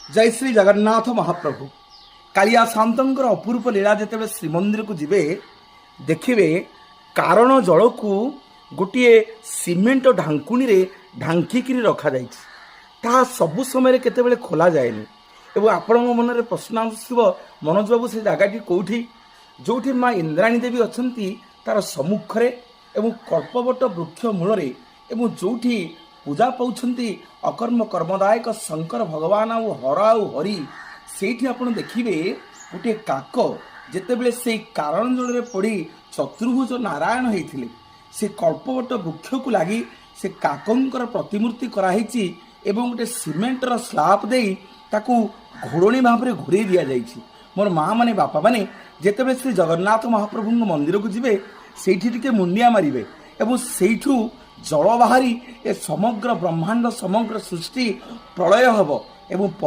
जय श्री जगन्नाथ महाप्रभु। कालिया शांतर अपूर्व लीला जिते श्रीमंदिर को जीवे देखिए कारण जल को गोटे सीमेंट ढांकुणी रे ढांकिक रखा ता सबु समय केते खोला जाएनि एवं आपण मन में प्रश्न आसुव मनोज बाबू से जगह कौटी जो माँ इंद्राणी देवी अच्छा तार सम्मुखें एवं कल्पवट वृक्ष मूल एवं जो पूजा पाँच अकर्म कर्मदायक शंकर भगवान आउ हर आउ हरि से देखिए गोटे काक जितेबले से कारण जल पड़ी चतुर्भुज नारायण होते से कल्पवट वृक्ष को लगी से काकर प्रतिमूर्ति कराई एवं गोटे सीमेंटर स्लाब दे ताकू घोड़णी भाव में घूरे दि जाइए। मोर माँ माने बापा माने जितेबले श्री जगन्नाथ महाप्रभु मंदिर को जीवे से मुंडिया मारे एवं सेठू जल बाहरी ए समग्र ब्रह्मांड समग्र सृष्टि प्रलय हम एवं